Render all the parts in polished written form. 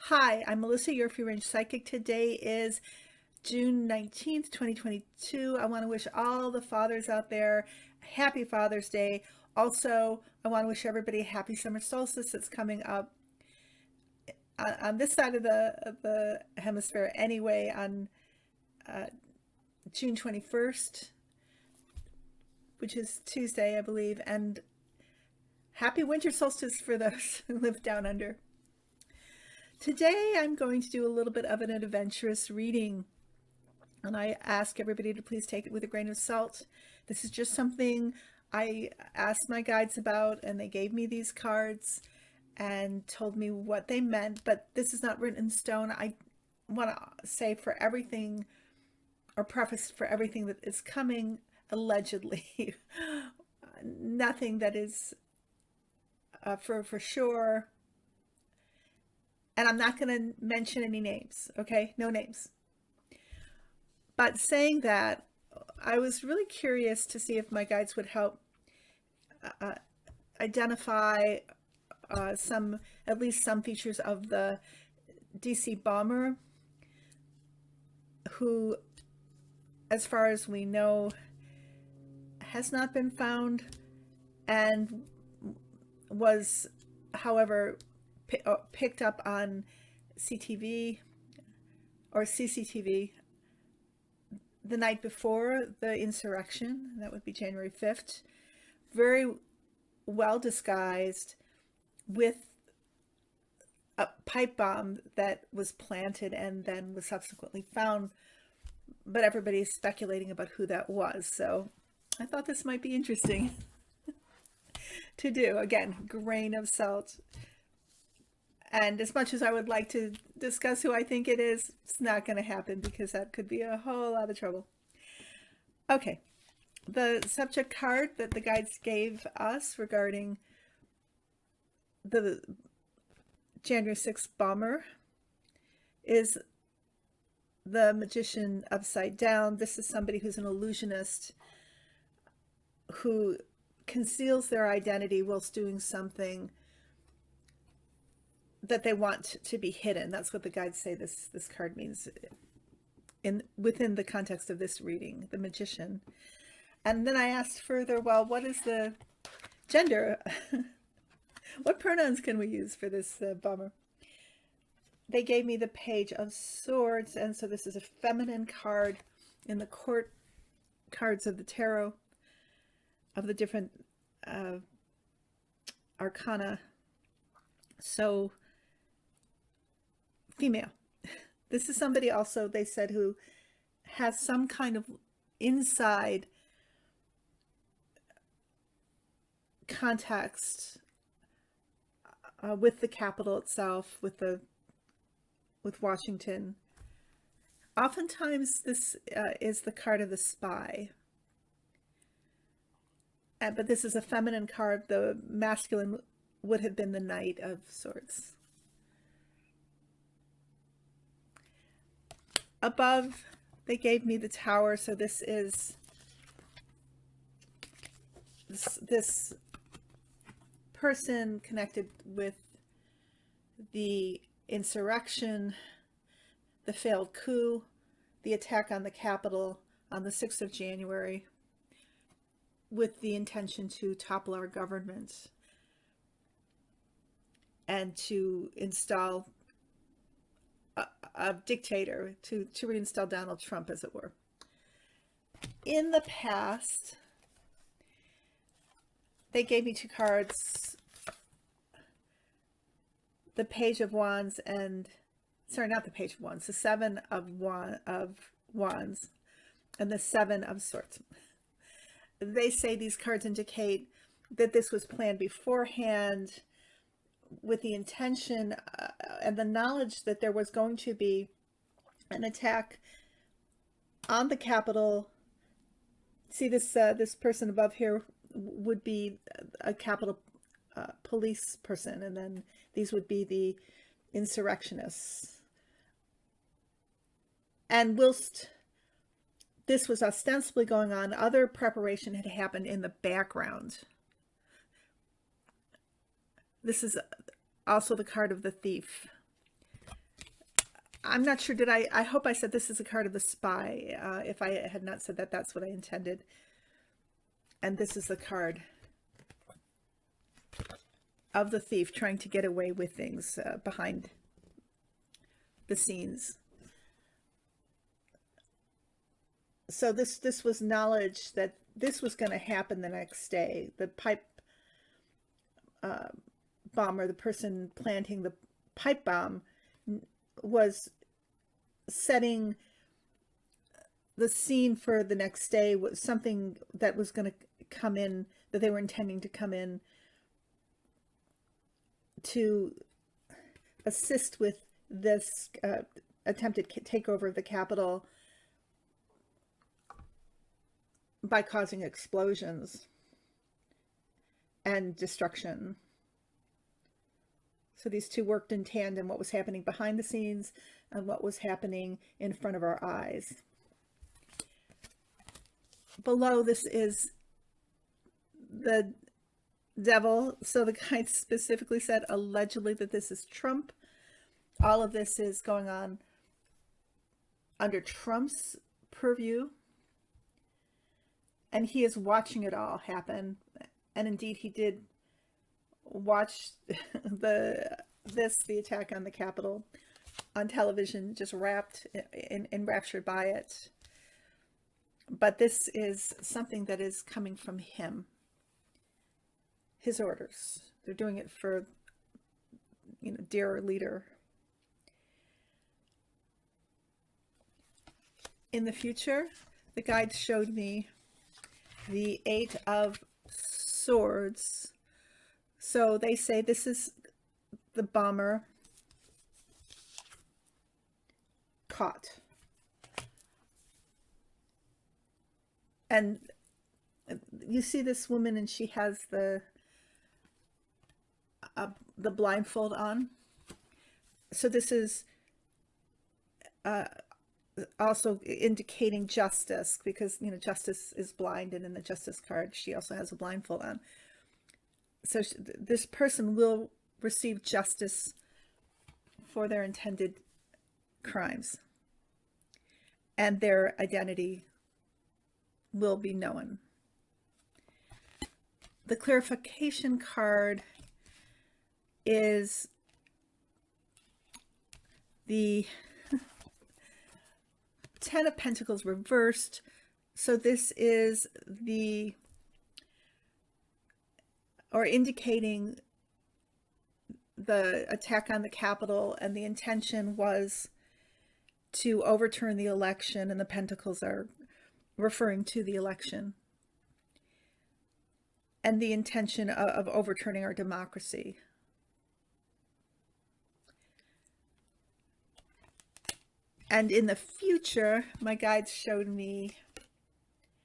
Hi, I'm Melissa, your free range psychic. Today is June 19th, 2022. I want to wish all the fathers out there happy Father's Day. Also, I want to wish everybody a happy summer solstice that's coming up on this side of the hemisphere anyway, on June 21st, which is Tuesday, I believe, and happy winter solstice for those who live down under. Today, I'm going to do a little bit of an adventurous reading, and I ask everybody to please take it with a grain of salt. This is just something I asked my guides about, and they gave me these cards and told me what they meant, but this is not written in stone. I want to say for everything, or preface for everything that is coming, allegedly, nothing that is for sure. And I'm not going to mention any names, okay? No names. But saying that, I was really curious to see if my guides would help identify at least some features of the DC bomber, who, as far as we know, has not been found and was, however, picked up on CCTV the night before the insurrection. That would be January 5th. Very well disguised, with a pipe bomb that was planted and then was subsequently found, but everybody's speculating about who that was. So I thought this might be interesting to do. Again, grain of salt. And as much as I would like to discuss who I think it is, it's not going to happen because that could be a whole lot of trouble. Okay, the subject card that the guides gave us regarding the January 6th bomber is the Magician upside down. This is somebody who's an illusionist who conceals their identity whilst doing something that they want to be hidden. That's what the guides say this card means within the context of this reading, the Magician. And then I asked further, well, what is the gender? What pronouns can we use for this bomber? They gave me the Page of Swords, and so this is a feminine card in the court cards of the tarot, of the different arcana. So female. This is somebody also, they said, who has some kind of inside context with the capital itself, with Washington. Oftentimes this is the card of the spy. But this is a feminine card. The masculine would have been the Knight of Swords. Above, they gave me the Tower, so this is this person connected with the insurrection, the failed coup, the attack on the Capitol on the 6th of January, with the intention to topple our government and to install a dictator, to reinstall Donald Trump, as it were. In the past, they gave me two cards, the Page of Wands and, sorry, not the Page of Wands, the Seven of Wands, and the Seven of Swords. They say these cards indicate that this was planned beforehand with the intention and the knowledge that there was going to be an attack on the Capitol. See, this person above here would be a Capitol police person, and then these would be the insurrectionists. And whilst this was ostensibly going on, other preparation had happened in the background. This is also the card of the thief. I'm not sure, I hope I said this is a card of the spy. If I had not said that, that's what I intended. And this is the card of the thief trying to get away with things behind the scenes. So this was knowledge that this was going to happen the next day. The pipe bomber, the person planting the pipe bomb, was setting the scene for the next day. Was something that was going to come in, that they were intending to come in to assist with this attempted takeover of the Capitol by causing explosions and destruction. So these two worked in tandem, what was happening behind the scenes and what was happening in front of our eyes. Below this is the devil. So the guide specifically said allegedly that this is Trump. All of this is going on under Trump's purview, and he is watching it all happen. And indeed he did watch the attack on the Capitol on television, just enraptured by it. But this is something that is coming from him, his orders. They're doing it for, dear leader. In the future, the guide showed me the Eight of Swords. So they say this is the bomber caught. And you see this woman, and she has the blindfold on. So this is also indicating justice, because justice is blind, and in the justice card she also has a blindfold on. So this person will receive justice for their intended crimes, and their identity will be known. The clarification card is the Ten of Pentacles reversed. So this is indicating the attack on the Capitol, and the intention was to overturn the election, and the Pentacles are referring to the election and the intention of overturning our democracy. And in the future, my guides showed me,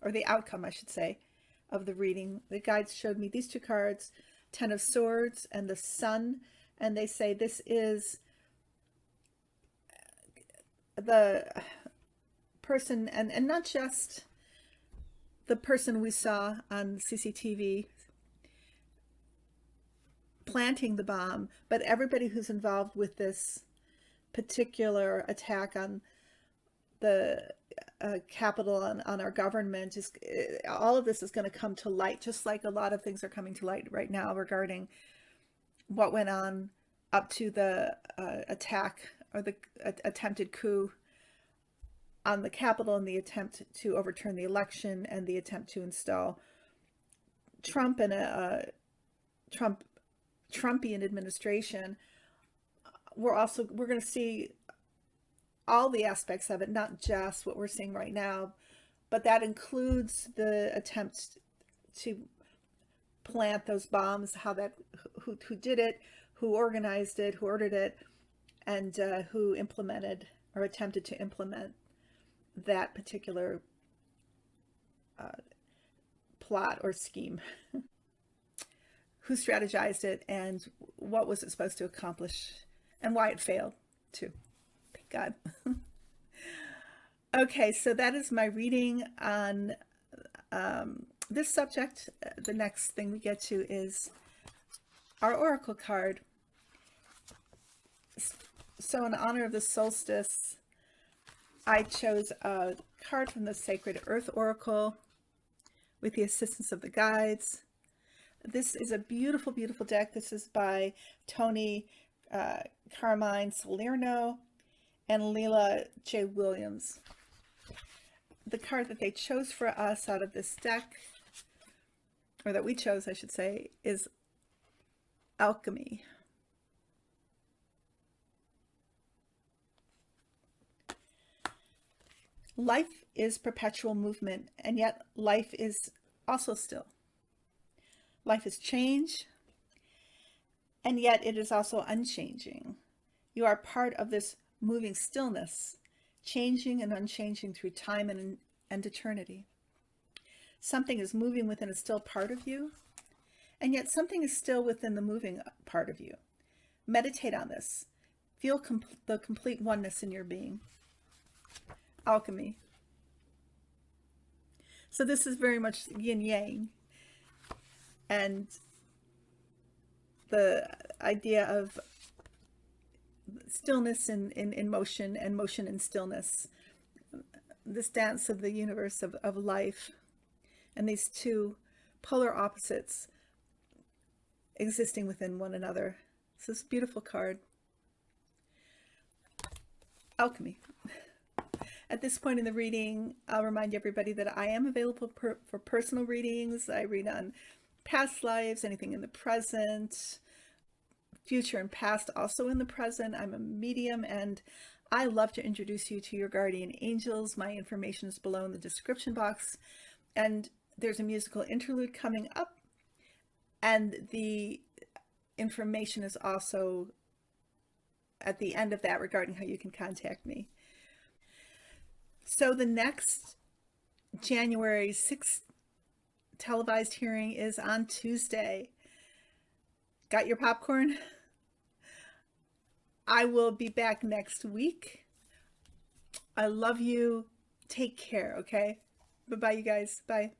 or the outcome, I should say, of the reading, the guides showed me these two cards, Ten of Swords and the Sun, and they say this is the person, and not just the person we saw on CCTV planting the bomb, but everybody who's involved with this particular attack on the Capitol, on our government. All of this is going to come to light, just like a lot of things are coming to light right now regarding what went on up to the attack, or the attempted coup on the Capitol, and the attempt to overturn the election, and the attempt to install Trump and a Trumpian administration. We're going to see all the aspects of it, not just what we're seeing right now, but that includes the attempt to plant those bombs, who did it, who organized it, who ordered it, and who implemented or attempted to implement that particular plot or scheme. Who strategized it, and what was it supposed to accomplish, and why it failed too. Thank God. Okay, so that is my reading on this subject. The next thing we get to is our oracle card. So in honor of the solstice, I chose a card from the Sacred Earth Oracle with the assistance of the guides. This is a beautiful, beautiful deck. This is by Toni, Carmine, Salerno, and Leela J. Wlliams. The card that they chose for us out of this deck, or that we chose, I should say, is Alchemy. Life is perpetual movement, and yet life is also still. Life is change, and yet it is also unchanging. You are part of this moving stillness, changing and unchanging through time and eternity. Something is moving within a still part of you, and yet something is still within the moving part of you. Meditate on this. Feel the complete oneness in your being. Alchemy. So this is very much yin-yang, and the idea of stillness in motion, and motion in stillness. This dance of the universe of life, and these two polar opposites existing within one another. It's this beautiful card. Alchemy. At this point in the reading, I'll remind everybody that I am available for personal readings. I read on past lives, anything in the present, future and past, also in the present. I'm a medium, and I love to introduce you to your guardian angels. My information is below in the description box, and there's a musical interlude coming up, and the information is also at the end of that regarding how you can contact me. So the next January 6th televised hearing is on Tuesday. Got your popcorn? I will be back next week. I love you. Take care, okay? Bye-bye, you guys. Bye.